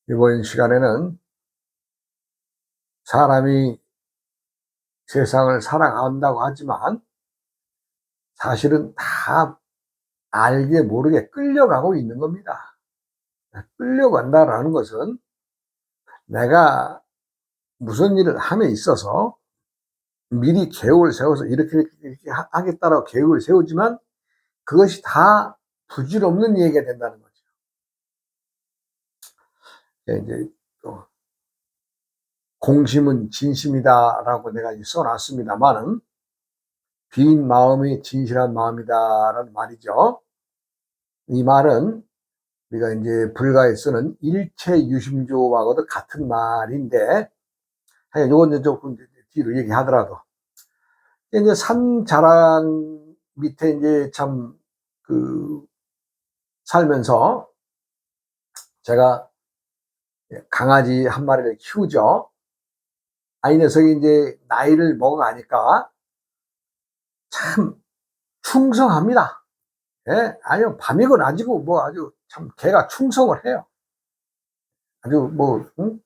이번 시간에는 사람이 세상을 살아간다고 하지만 사실은 다 알게 모르게 끌려가고 있는 겁니다. 끌려간다라는 것은 내가 무슨 일을 함에 있어서 미리 계획을 세워서 이렇게 하겠다라고 계획을 세우지만 그것이 다 부질없는 얘기가 된다는 거죠. 이제 또 공심은 진심이다라고 내가 써놨습니다만은 빈 마음이 진실한 마음이다라는 말이죠. 이 말은 우리가 이제 불가에 쓰는 일체유심조하고도 같은 말인데, 요건 이제 조금 뒤로 얘기하더라도, 이제 산 자락 밑에 이제 참, 살면서 제가 강아지 한 마리를 키우죠. 이 녀석이 이제 나이를 먹어가니까 참 충성합니다. 예, 아니요, 밤이고 낮이고 뭐 아주 참 개가 충성을 해요. 아주 뭐, 응?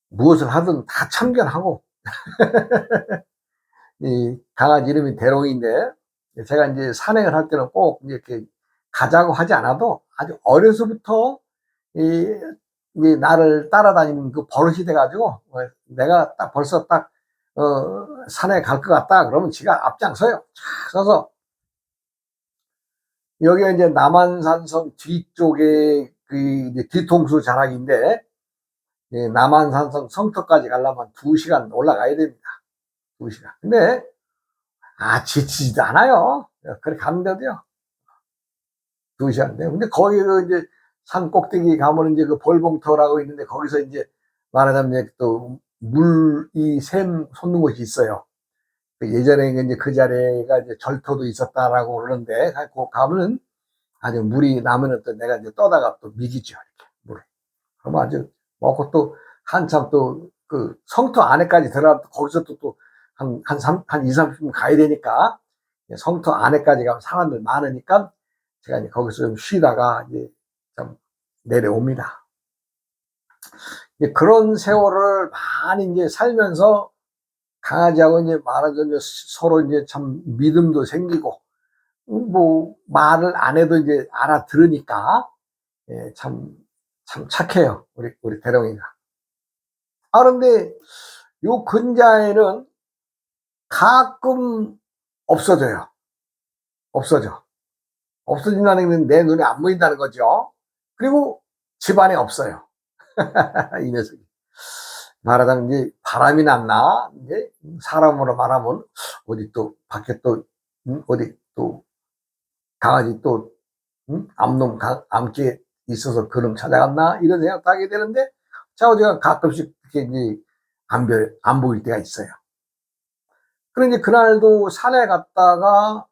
무엇을 하든 다 참견하고, 이 강아지 이름이 대롱인데, 제가 이제 산행을 할 때는 꼭 이렇게 가자고 하지 않아도 아주 어려서부터 이 나를 따라다니는 그 버릇이 돼가지고, 내가 딱 벌써 딱, 산에 갈 것 같다. 그러면 지가 앞장서요. 쫙 서서, 여기가 이제 남한산성 뒤쪽에 그 이제 뒤통수 자락인데, 남한산성 성터까지 가려면 2시간 올라가야 됩니다. 2시간. 근데, 지치지도 않아요. 그렇게 가면 돼도요. 2시간인데. 근데 거기 이제 산 꼭대기 가면 이제 그 볼봉터라고 있는데 거기서 이제 말하자면 이제 또 물이 샘 솟는 곳이 있어요. 예전에 이제 그 자리가 이제 절터도 있었다라고 그러는데, 그 가면은 아주 물이 나면은 또 내가 이제 떠다가 또 미기죠. 이렇게 물을. 그러면 아주 먹고 또 한참 또 그 성터 안에까지 들어가면 거기서 또 한 2, 30분 가야 되니까 성터 안에까지 가면 사람들 많으니까 제가 이제 거기서 좀 쉬다가 이제 좀 내려옵니다. 이제 그런 세월을 많이 이제 살면서 강아지하고 이제 말하자면 서로 이제 참 믿음도 생기고, 뭐 말을 안 해도 이제 알아들으니까, 참 착해요. 우리 대롱이가. 그런데 요 근자에는 가끔 없어져요. 없어져. 없어진다는 건 내 눈에 안 보인다는 거죠. 그리고 집안에 없어요. 이 녀석이. 말하자면 이제 바람이 났나? 이제 사람으로 말하면 어디 또 밖에 또 어디 또 강아지 또 암놈 암께 있어서 그놈 찾아갔나? 이런 생각도 하게 되는데 제가 가끔씩 이렇게 이제 안 보일 때가 있어요. 그런데 그날도 산에 갔다가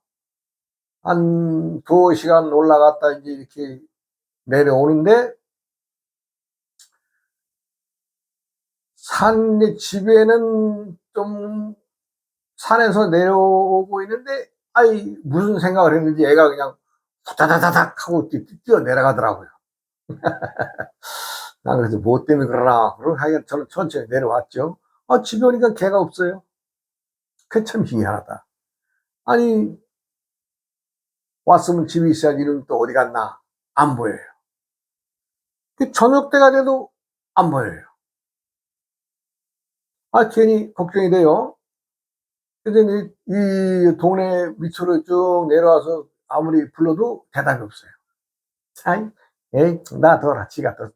한 2시간 올라갔다 이제 이렇게 내려오는데 집에는 좀 산에서 내려오고 있는데, 무슨 생각을 했는지 애가 그냥 후다다다닥 하고 뛰어 내려가더라고요. 난 그래서 뭐 때문에 그러나, 그러고 하여간 저는 천천히 내려왔죠. 집에 오니까 개가 없어요. 그게 참 희한하다. 아니, 왔으면 집에 있어야지. 이놈 또 어디 갔나? 안 보여요. 저녁 때가 돼도 안 보여요. 괜히 걱정이 돼요. 근데 이 동네 밑으로 쭉 내려와서 아무리 불러도 대답이 없어요. 아이, 에이, 놔둬라. 지가 또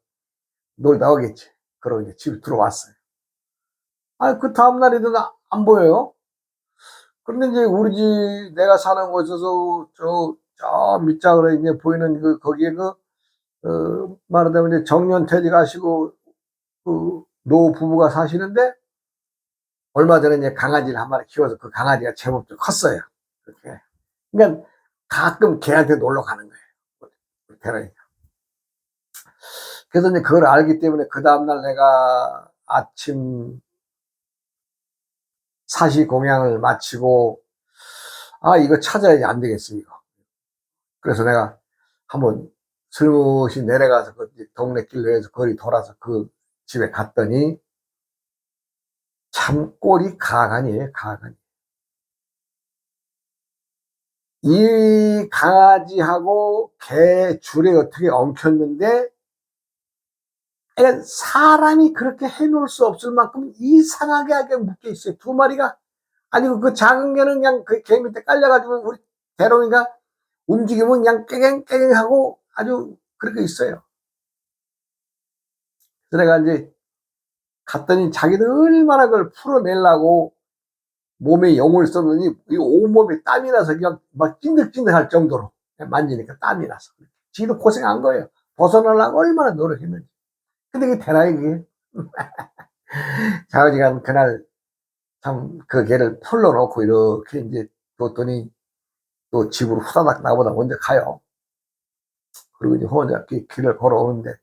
놀다 오겠지. 그러고 이제 집에 들어왔어요. 그 다음날에도 안 보여요. 그런데 이제 우리 집, 내가 사는 곳에서 저 밑장으로 이제 보이는 거기에 말하자면 이제 정년퇴직하시고 노 부부가 사시는데, 얼마 전에 이제 강아지를 한 마리 키워서 그 강아지가 제법 좀 컸어요. 그렇게. 그러니까 가끔 걔한테 놀러 가는 거예요. 걔는. 그래서 이제 그걸 알기 때문에 그 다음날 내가 아침 사시 공양을 마치고, 이거 찾아야지 안 되겠어, 이거. 그래서 내가 한번 슬며시 내려가서 그 동네 길로 해서 거리 돌아서 그 집에 갔더니 참 꼴이 가관이에요, 가관. 이 강아지하고 개 줄에 어떻게 엉켰는데, 그러니까 사람이 그렇게 해놓을 수 없을 만큼 이상하게 묶여 있어요. 두 마리가. 아니고 그 작은 개는 그냥 그 개 밑에 깔려가지고 우리 대롱이가 움직이면 그냥 깨갱깨갱 하고 아주 그렇게 있어요. 그래서 내가 이제 갔더니 자기들 얼마나 그걸 풀어내려고 몸에 영을 썼느니 이 온몸에 땀이 나서 그냥 막 찐득찐득 할 정도로 만지니까 땀이 나서. 지도 고생한 거예요. 벗어나려고 얼마나 노력했는지. 근데 그게 되나, 이게? 자우지간 그날 참 그 개를 풀러놓고 이렇게 이제 뒀더니 또 집으로 후다닥 나보다 먼저 가요. 그리고 이제 혼자 길을 걸어오는데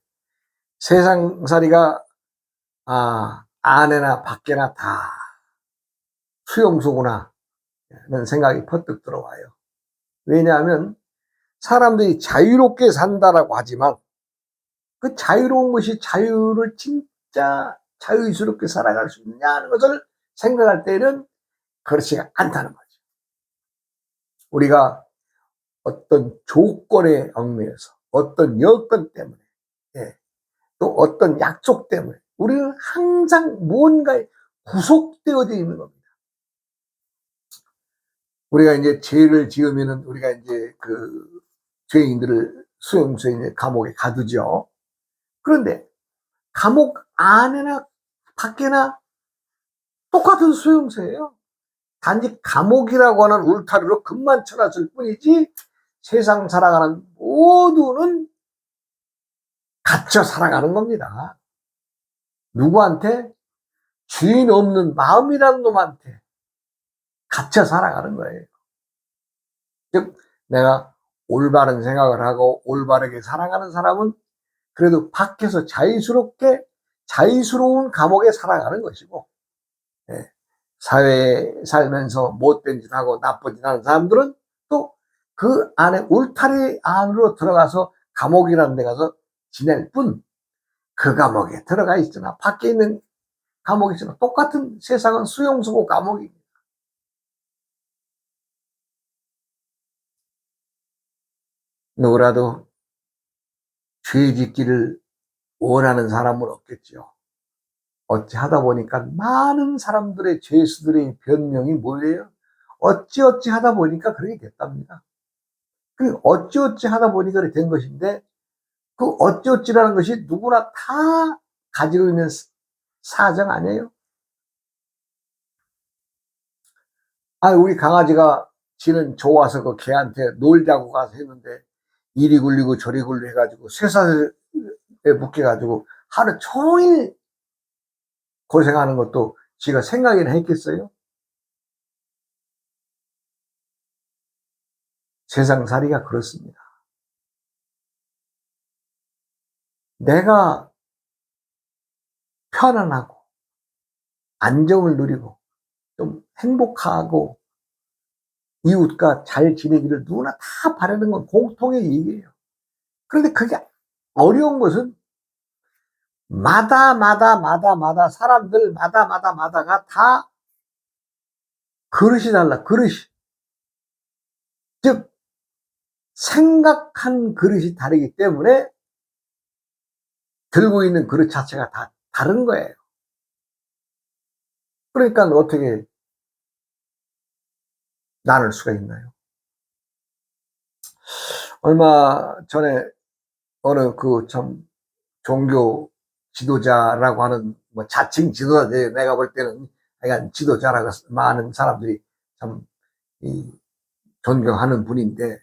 세상살이가, 안에나 밖에나 다 수용소구나 하는 생각이 퍼뜩 들어와요. 왜냐하면 사람들이 자유롭게 산다라고 하지만 그 자유로운 것이 자유를 진짜 자유스럽게 살아갈 수 있느냐 하는 것을 생각할 때는 그렇지가 않다는 거죠. 우리가 어떤 조건에 얽매여서 어떤 여건 때문에, 예, 또 어떤 약속 때문에 우리는 항상 무언가에 구속되어져 있는 겁니다. 우리가 이제 죄를 지으면은 우리가 이제 그 죄인들을 수용소에 이제 감옥에 가두죠. 그런데 감옥 안에나 밖에나 똑같은 수용소예요. 단지 감옥이라고 하는 울타리로 금만 쳐놨을 뿐이지 세상 살아가는 모두는 갇혀 살아가는 겁니다. 누구한테? 주인 없는 마음이라는 놈한테 갇혀 살아가는 거예요. 즉 내가 올바른 생각을 하고 올바르게 살아가는 사람은 그래도 밖에서 자유스러운 감옥에 살아가는 것이고, 예, 사회에 살면서 못된 짓 하고 나쁜 짓 하는 사람들은 또 그 안에 울타리 안으로 들어가서 감옥이라는 데 가서 지낼 뿐, 그 감옥에 들어가 있으나 밖에 있는 감옥이 있으나 똑같은, 세상은 수용소고 감옥입니다. 누구라도 죄 짓기를 원하는 사람은 없겠죠. 어찌 하다 보니까 많은 사람들의 죄수들의 변명이 뭐예요? 어찌어찌 하다 보니까 그렇게 됐답니다. 그 어찌어찌 하다 보니까 그렇게 된 것인데, 그 어찌어찌라는 것이 누구나 다 가지고 있는 사정 아니에요? 우리 강아지가 지는 좋아서 그 개한테 놀자고 가서 했는데 이리 굴리고 저리 굴리 해가지고 쇠사슬에 묶여가지고 하루 종일 고생하는 것도 지가 생각이나 했겠어요? 세상살이가 그렇습니다. 내가 편안하고 안정을 누리고 좀 행복하고 이웃과 잘 지내기를 누구나 다 바라는 건 공통의 얘기예요. 그런데 그게 어려운 것은 마다 사람들 마다가 다 그릇이 달라, 그릇이. 즉 생각한 그릇이 다르기 때문에 들고 있는 그릇 자체가 다 다른 거예요. 그러니까 어떻게 나눌 수가 있나요? 얼마 전에 어느 그 참 종교 지도자라고 하는, 뭐 자칭 지도자, 내가 볼 때는 약간 지도자라고 많은 사람들이 참 존경하는 분인데,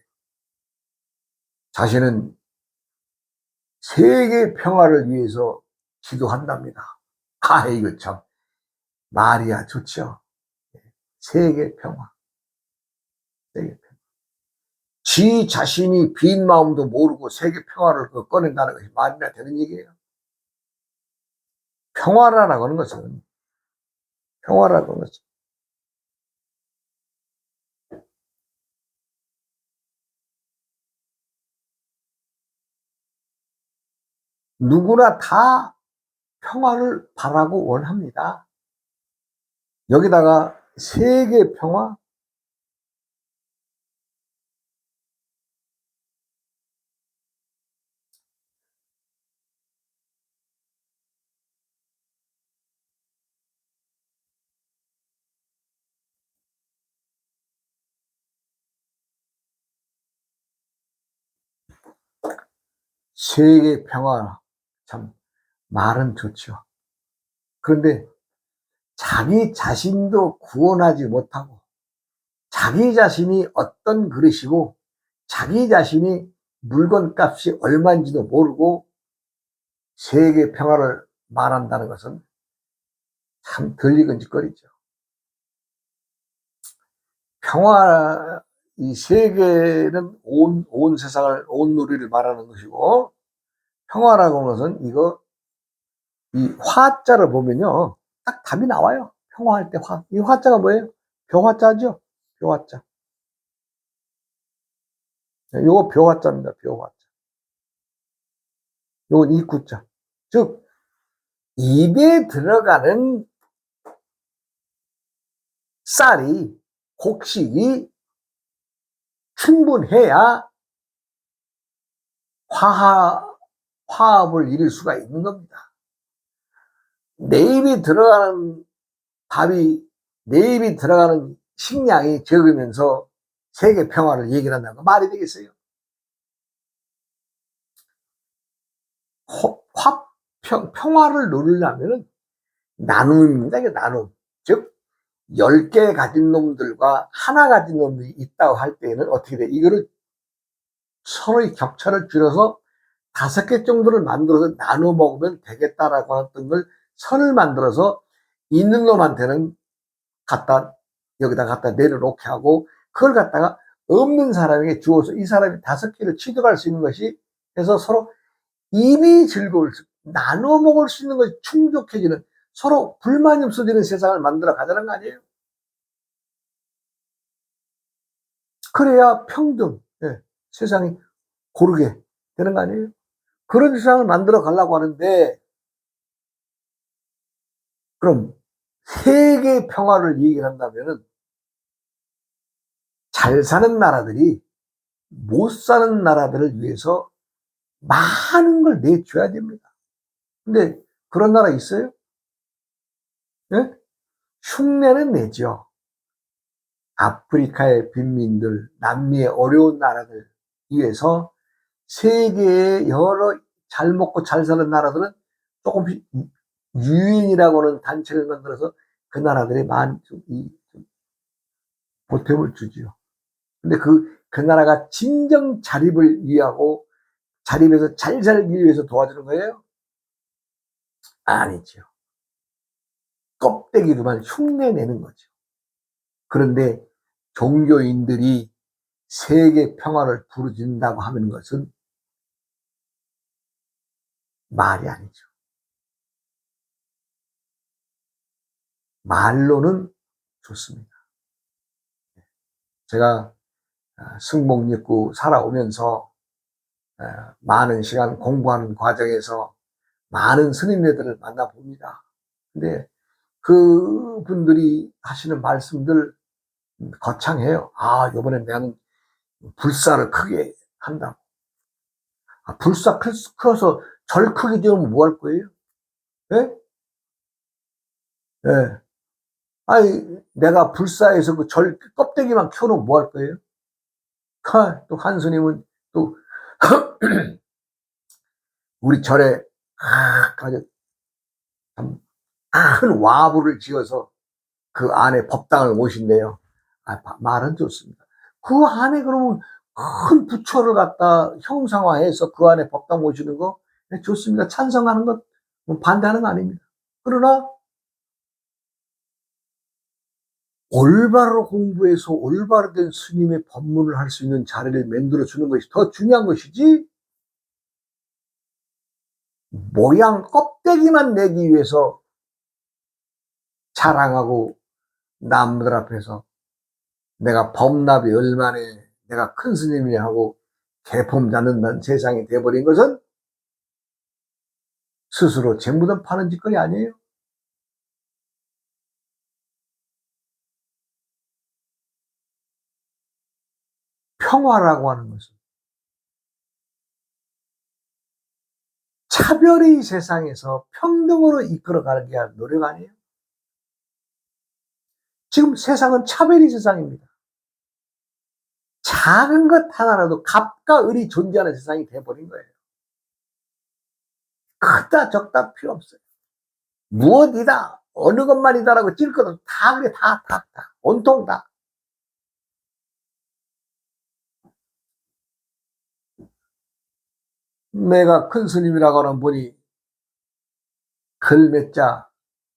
자신은 세계 평화를 위해서 기도한답니다. 이거 참 말이야 좋죠. 세계 평화, 세계 평화. 지 자신이 빈 마음도 모르고 세계 평화를 꺼낸다는 것이 말이나 되는 얘기예요. 평화라고 하는 것은, 평화라고 하는 것은 누구나 다 평화를 바라고 원합니다. 여기다가 세계 평화, 세계 평화, 참 말은 좋죠. 그런데 자기 자신도 구원하지 못하고 자기 자신이 어떤 그릇이고 자기 자신이 물건값이 얼마인지도 모르고 세계 평화를 말한다는 것은 참 들리근짓거리죠. 평화, 이 세계는 온 세상을, 온 누리를 말하는 것이고, 평화라고 하는 것은 이 화자를 보면요, 딱 답이 나와요. 평화할 때 화. 이 화자가 뭐예요? 벼화자죠? 벼화자. 요거 벼화자입니다. 벼화자. 요건 입구자. 즉, 입에 들어가는 쌀이, 곡식이 충분해야 화합을 이룰 수가 있는 겁니다. 내 입에 들어가는 밥이, 내 입에 들어가는 식량이 적으면서 세계 평화를 얘기를 한다는 거 말이 되겠어요? 평화를 누리려면 나눔입니다. 이게 나눔. 즉, 10개 가진 놈들과 하나 가진 놈이 있다고 할 때에는 어떻게 돼? 이거를 서로의 격차를 줄여서 5개 정도를 만들어서 나눠 먹으면 되겠다라고 했던 걸 선을 만들어서 있는 놈한테는 여기다 갖다 내려놓게 하고 그걸 갖다가 없는 사람에게 주어서 이 사람이 5개를 취득할 수 있는 것이 해서 서로 입이 즐거울 수, 나눠 먹을 수 있는 것이 충족해지는 서로 불만이 없어지는 세상을 만들어 가자는 거 아니에요? 그래야 평등, 예, 세상이 고르게 되는 거 아니에요? 그런 세상을 만들어 가려고 하는데 그럼 세계 평화를 얘기를 한다면은 잘 사는 나라들이 못 사는 나라들을 위해서 많은 걸 내줘야 됩니다. 근데 그런 나라 있어요? 예? 흉내는 내죠. 아프리카의 빈민들, 남미의 어려운 나라들 위해서 세계의 여러 잘 먹고 잘 사는 나라들은 조금씩 유엔이라고 하는 단체를 만들어서 그 나라들이 많이 보탬을 주죠. 근데 그 나라가 진정 자립을 위하고 자립해서 잘 살기 위해서 도와주는 거예요? 아니죠. 껍데기로만 흉내내는 거죠. 그런데 종교인들이 세계 평화를 부르짖는다고 하는 것은 말이 아니죠. 말로는 좋습니다. 제가 승복육구 살아오면서 많은 시간 공부하는 과정에서 많은 스님네들을 만나봅니다. 근데 그분들이 하시는 말씀들 거창해요. 아, 이번엔 나는 불사를 크게 한다고. 아, 불사 커서 절 크게 되면 뭐 할 거예요? 예? 예. 아니, 내가 불사에서 그 절 껍데기만 켜놓으면 뭐 할 거예요? 또 한 스님은 또 우리 절에 아주 큰 와부를 지어서 그 안에 법당을 모신대요. 아, 말은 좋습니다. 그 안에 그러면 큰 부처를 갖다 형상화해서 그 안에 법당 모시는 거 네, 좋습니다. 찬성하는 것 반대하는 거 아닙니다. 그러나 올바로 공부해서 올바로 된 스님의 법문을 할 수 있는 자리를 만들어 주는 것이 더 중요한 것이지 모양 껍데기만 내기 위해서 자랑하고 남들 앞에서 내가 법납이 얼마나 내가 큰 스님이 하고 개폼 잡는다는 세상이 돼버린 것은 스스로 재무든 파는 짓거리 아니에요? 평화라고 하는 것은 차별의 세상에서 평등으로 이끌어가기 위한 노력 아니에요? 지금 세상은 차별의 세상입니다. 작은 것 하나라도 갑과 을이 존재하는 세상이 돼버린 거예요. 크다 적다 필요 없어요. 무엇이다 어느 것만이다라고 찔 것은 다 그래 다 온통 다. 내가 큰 스님이라고 하는 분이 글 몇 자,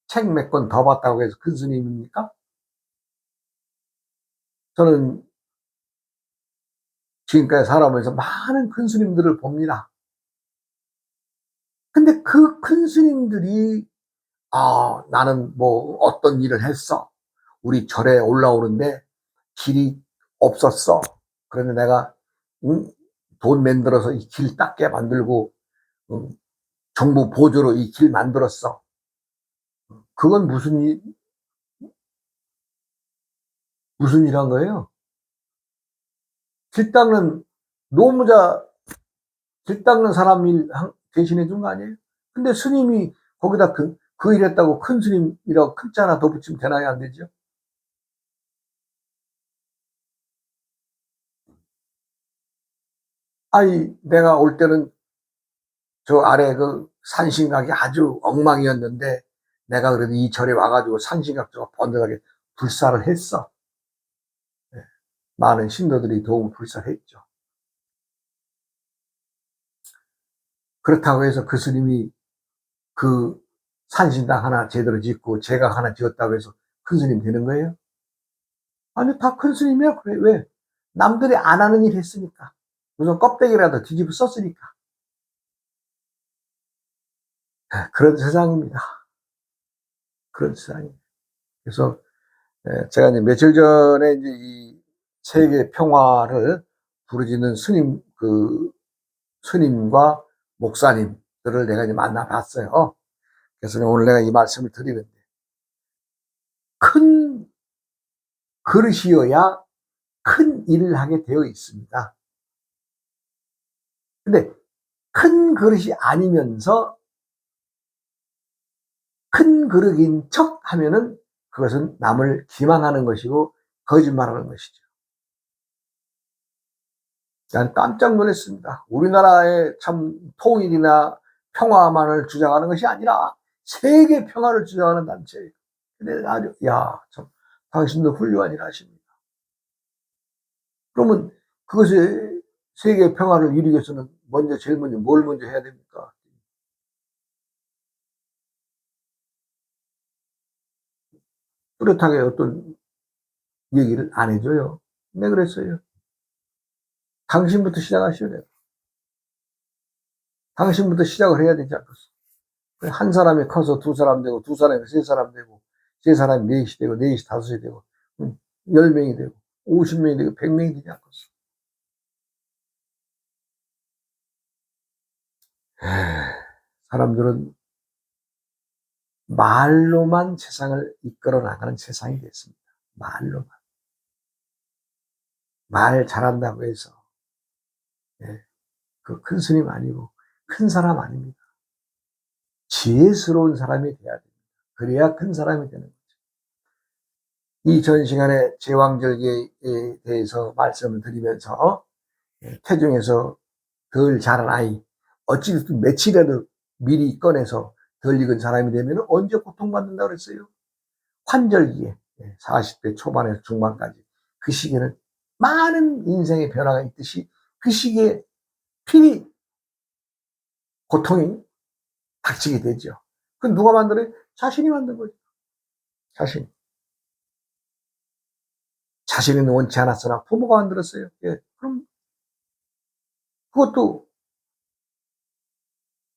책 몇 권 더 봤다고 해서 큰 스님입니까? 저는 지금까지 살아오면서 많은 큰 스님들을 봅니다. 근데 그 큰 스님들이 나는 뭐 어떤 일을 했어. 우리 절에 올라오는데 길이 없었어. 그런데 내가 돈 만들어서 이 길 닦게 만들고 정부 보조로 이 길 만들었어. 그건 무슨 일 한 거예요? 길 닦는 노무자 길 닦는 사람 일 대신해 준 거 아니에요? 근데 스님이 거기다 그 일 했다고 큰 스님이라고 큰자 하나 더 붙이면 되나요? 안 되죠? 아니, 내가 올 때는 저 아래 그 산신각이 아주 엉망이었는데 내가 그래도 이 절에 와가지고 산신각조가 번듯하게 불사를 했어. 네. 많은 신도들이 도움을 불사했죠. 그렇다고 해서 그 스님이 그 산신당 하나 제대로 짓고 제가 하나 지었다고 해서 큰 스님 되는 거예요? 아니, 다 큰 스님이야. 그래. 왜? 남들이 안 하는 일 했으니까. 무슨 껍데기라도 뒤집어 썼으니까. 그런 세상입니다. 그런 세상입니다. 그래서 제가 이제 며칠 전에 이제 이 세계 평화를 부르짖는 스님과 목사님들을 내가 이제 만나봤어요. 그래서 오늘 내가 이 말씀을 드리는데, 큰 그릇이어야 큰 일을 하게 되어 있습니다. 근데 큰 그릇이 아니면서 큰 그릇인 척 하면은 그것은 남을 기만하는 것이고 거짓말하는 것이죠. 난 깜짝 놀랐습니다. 우리나라의 참 통일이나 평화만을 주장하는 것이 아니라 세계 평화를 주장하는 단체예요. 근데 아주 참 당신도 훌륭한 일 하십니다. 그러면 그것이 세계 평화를 이루기 위해서는 제일 먼저 뭘 먼저 해야 됩니까? 뚜렷하게 어떤 얘기를 안 해줘요. 네, 그랬어요. 당신부터 시작하셔야 돼요. 당신부터 시작을 해야 되지 않겠어. 한 사람이 커서 두 사람 되고, 두 사람이 세 사람 되고, 세 사람이 넷이 되고, 넷이 다섯이 되고, 10명이 되고, 50명이 되고, 100명이 되지 않겠어. 사람들은 말로만 세상을 이끌어 나가는 세상이 됐습니다. 말로만. 말 잘한다고 해서, 그 큰 스님 아니고, 큰 사람 아닙니다. 지혜스러운 사람이 돼야 됩니다. 그래야 큰 사람이 되는 거죠. 이 전 시간에 제왕절개에 대해서 말씀을 드리면서 태중에서 덜 자란 아이, 어찌됐든 며칠이라도 미리 꺼내서 덜 익은 사람이 되면 언제 고통받는다고 그랬어요? 환절기에 40대 초반에서 중반까지 그 시기에는 많은 인생의 변화가 있듯이 그 시기에 필히 고통이 닥치게 되죠. 그 누가 만들어요? 자신이 만든 거죠. 자신은 원치 않았으나 부모가 만들었어요. 그럼 그것도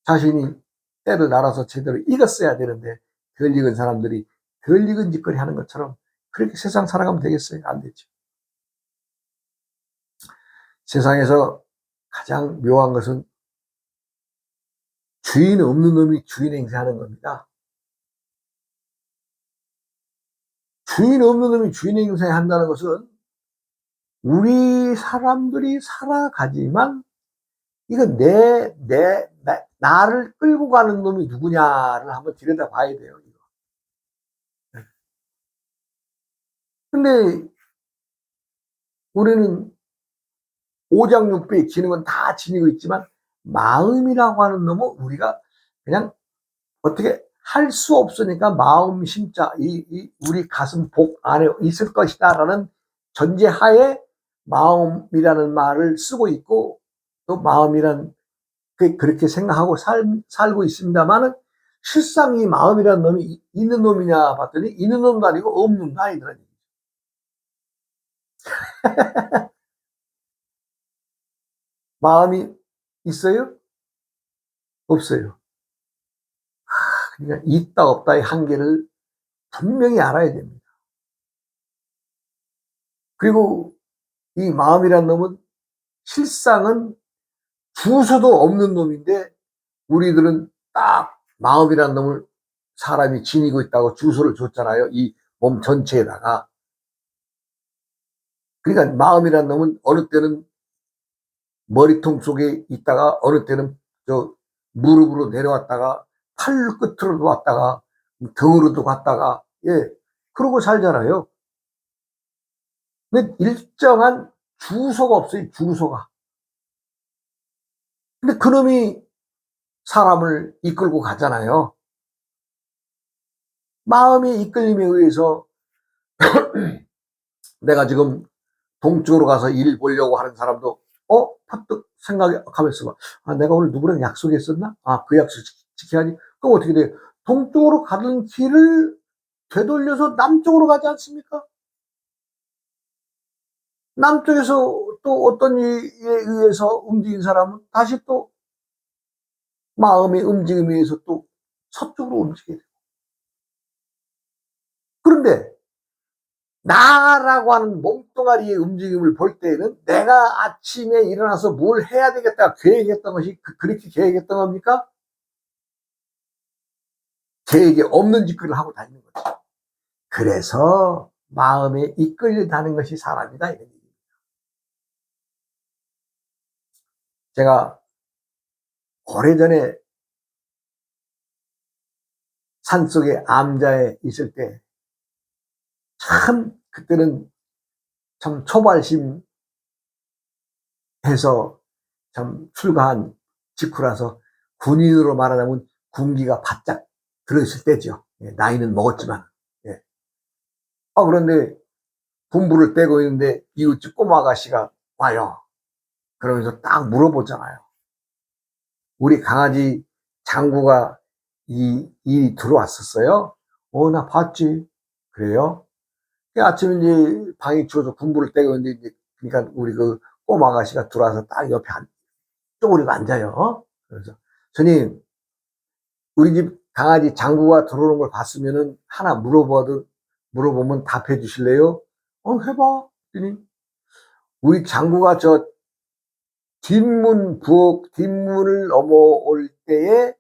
자신이 때를 날아서 제대로 익었어야 되는데 덜 익은 사람들이 덜 익은 짓거리 하는 것처럼 그렇게 세상 살아가면 되겠어요? 안 되죠. 세상에서 가장 묘한 것은 주인 없는 놈이 주인 행세하는 겁니다. 주인 없는 놈이 주인 행세한다는 것은 우리 사람들이 살아가지만 이거 나를 끌고 가는 놈이 누구냐를 한번 들여다봐야 돼요. 이거. 근데 우리는 오장육부에 지능은 다 지니고 있지만 마음이라고 하는 놈은 우리가 그냥 어떻게 할 수 없으니까 마음 심자 우리 가슴 복 안에 있을 것이다라는 전제하에 마음이라는 말을 쓰고 있고 또 마음이란 그렇게 생각하고 살고 있습니다만은 실상 이 마음이라는 놈이 있는 놈이냐 봤더니 있는 놈도 아니고 없는 놈도 아니더라고요. 마음이 있어요? 없어요. 그러니까 있다 없다의 한계를 분명히 알아야 됩니다. 그리고 이 마음이라는 놈은 실상은 주소도 없는 놈인데 우리들은 딱 마음이라는 놈을 사람이 지니고 있다고 주소를 줬잖아요. 이 몸 전체에다가. 그러니까 마음이라는 놈은 어느 때는 머리통 속에 있다가 어느 때는 저 무릎으로 내려왔다가 팔 끝으로도 왔다가 등으로도 갔다가 그러고 살잖아요. 근데 일정한 주소가 없어요. 주소가. 근데 그놈이 사람을 이끌고 가잖아요. 마음의 이끌림에 의해서 내가 지금 동쪽으로 가서 일 보려고 하는 사람도 퍼뜩 생각하면서 봐. 내가 오늘 누구랑 약속했었나? 그 약속 지켜야지. 그럼 어떻게 돼요? 동쪽으로 가던 길을 되돌려서 남쪽으로 가지 않습니까? 남쪽에서 또 어떤 일에 의해서 움직인 사람은 다시 또 마음의 움직임에 의해서 또 서쪽으로 움직여야 돼요. 그런데 나라고 하는 몸뚱아리의 움직임을 볼 때에는 내가 아침에 일어나서 뭘 해야 되겠다 계획했던 것이 그렇게 계획했던 겁니까? 계획이 없는 짓거리를 하고 다니는 거죠. 그래서 마음에 이끌려다는 것이 사람이다. 이런 얘기입니다. 제가 오래전에 산속에 암자에 있을 때 참 그때는 참 초발심해서 참 출가한 직후라서 군인으로 말하자면 군기가 바짝 들어있을 때죠. 나이는 먹었지만. 그런데 군부를 떼고 있는데 이웃집 꼬마 아가씨가 와요. 그러면서 딱 물어보잖아요. 우리 강아지 장구가 일이 들어왔었어요. 나 봤지. 그래요? 아침에 이제 방이 추워서 군부를 떼고 있는데 이제 그러니까 우리 그 꼬마 아가씨가 들어와서 딱 옆에 쪼그리고 앉아요. 그래서 스님, 우리 집 강아지 장구가 들어오는 걸 봤으면은 하나 물어보면 답해 주실래요? 해봐. 스님. 우리 장구가 저 뒷문을 넘어올 때에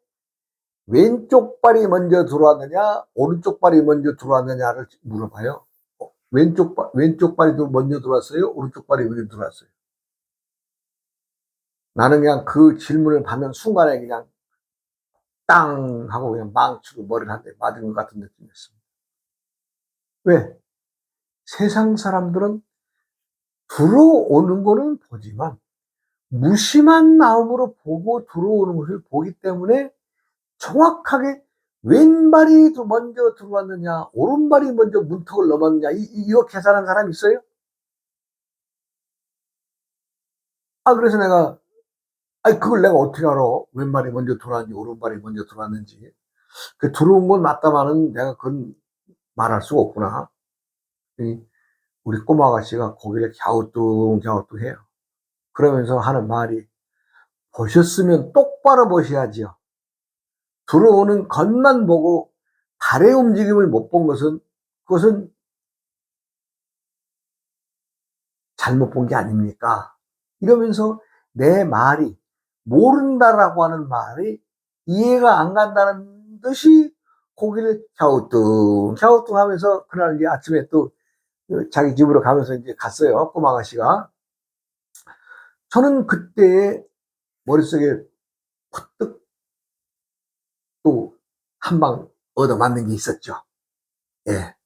왼쪽 발이 먼저 들어왔느냐, 오른쪽 발이 먼저 들어왔느냐를 물어봐요. 왼쪽 발이 먼저 들어왔어요? 오른쪽 발이 먼저 들어왔어요? 나는 그냥 그 질문을 받는 순간에 그냥 땅 하고 그냥 망치로 머리를 한 대 맞은 것 같은 느낌이었습니다. 왜? 세상 사람들은 들어오는 거는 보지만 무심한 마음으로 보고 들어오는 것을 보기 때문에 정확하게 왼발이 먼저 들어왔느냐 오른발이 먼저 문턱을 넘었느냐 이거 계산한 사람 있어요? 그래서 내가 그걸 내가 어떻게 알아? 왼발이 먼저 들어왔는지 오른발이 먼저 들어왔는지. 그 들어온 건 맞다마는 내가 그건 말할 수가 없구나. 우리 꼬마 아가씨가 고개를 갸우뚱 해요. 그러면서 하는 말이 보셨으면 똑바로 보셔야지요. 들어오는 것만 보고 발의 움직임을 못 본 것은 그것은 잘못 본 게 아닙니까? 이러면서 내 말이 모른다라고 하는 말이 이해가 안 간다는 듯이 고개를 갸우뚱 하면서 그날 이제 아침에 또 자기 집으로 가면서 이제 갔어요. 꼬마 아가씨가. 저는 그때 머릿속에 퍼뜩 또 한 방 얻어맞는 게 있었죠. 예.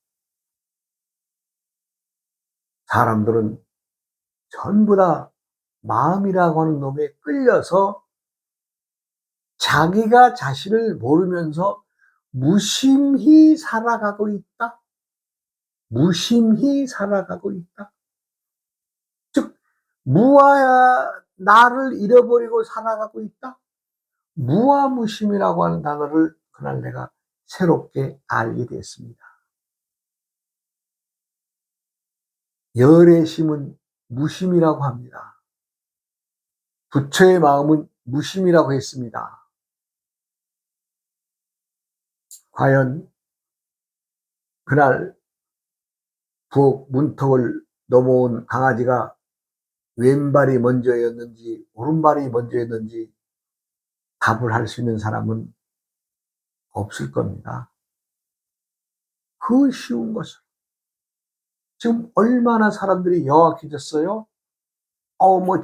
사람들은 전부 다 마음이라고 하는 놈에 끌려서 자기가 자신을 모르면서 무심히 살아가고 있다. 무심히 살아가고 있다. 즉, 나를 잃어버리고 살아가고 있다. 무아무심이라고 하는 단어를 그날 내가 새롭게 알게 됐습니다. 열의 심은 무심이라고 합니다. 부처의 마음은 무심이라고 했습니다. 과연 그날 부엌 문턱을 넘어온 강아지가 왼발이 먼저였는지 오른발이 먼저였는지 답을 할 수 있는 사람은 없을 겁니다. 그 쉬운 것을. 지금 얼마나 사람들이 영악해졌어요?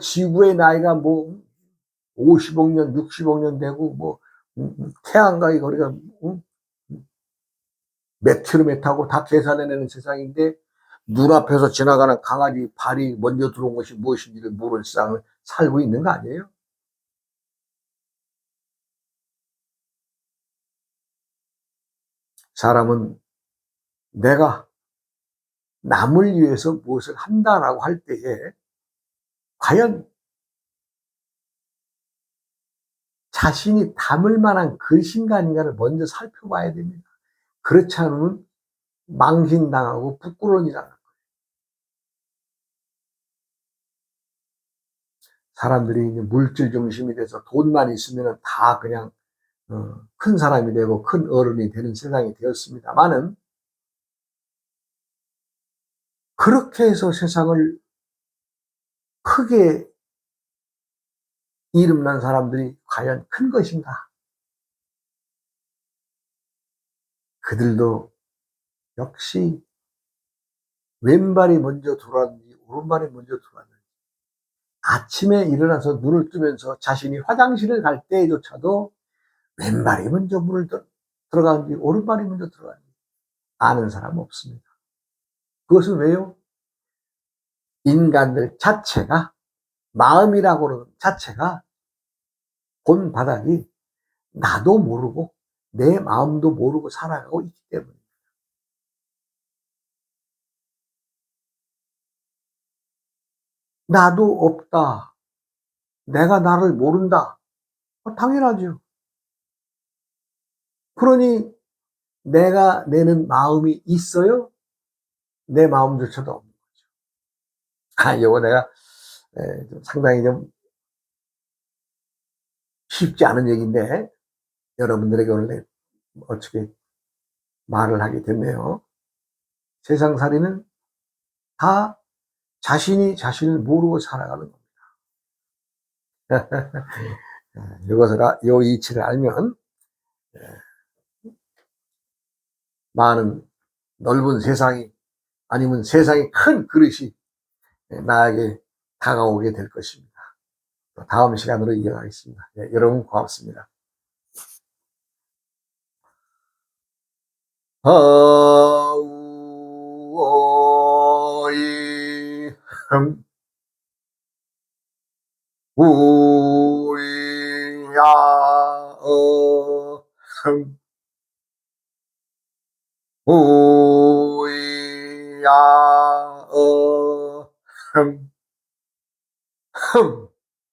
지구의 나이가 50억 년, 60억 년 되고, 태양과의 거리가, 몇 킬로미터고 다 계산해내는 세상인데, 눈앞에서 지나가는 강아지 발이 먼저 들어온 것이 무엇인지를 모르는 세상을 살고 있는 거 아니에요? 사람은 내가 남을 위해서 무엇을 한다라고 할 때에 과연 자신이 담을 만한 것인가 아닌가를 먼저 살펴봐야 됩니다. 그렇지 않으면 망신당하고 부끄러움이라는 거예요. 사람들이 이제 물질 중심이 돼서 돈만 있으면 다 그냥 큰 사람이 되고 큰 어른이 되는 세상이 되었습니다만은 그렇게 해서 세상을 크게 이름난 사람들이 과연 큰 것인가? 그들도 역시 왼발이 먼저 돌아왔는지 오른발이 먼저 돌아왔는지 아침에 일어나서 눈을 뜨면서 자신이 화장실을 갈 때조차도 왼발이 먼저 문을 들어가는지 오른발이 먼저 들어가는지 아는 사람은 없습니다. 그것은 왜요? 인간들 자체가 마음이라고 하는 자체가 본 바닥이 나도 모르고 내 마음도 모르고 살아가고 있기 때문입니다. 나도 없다. 내가 나를 모른다. 당연하죠. 그러니 내가 내는 마음이 있어요? 내 마음조차도 없는 거죠. 이거 내가 상당히 좀 쉽지 않은 얘기인데 여러분들에게 오늘 어떻게 말을 하게 됐네요. 세상살이는 다 자신이 자신을 모르고 살아가는 겁니다. 요 이치를 알면 많은 넓은 세상이 아니면 세상이 큰 그릇이 나에게 다가오게 될 것입니다. 다음 시간으로 이어가겠습니다. 네, 여러분 고맙습니다. 하우오이 우이야어 우이야어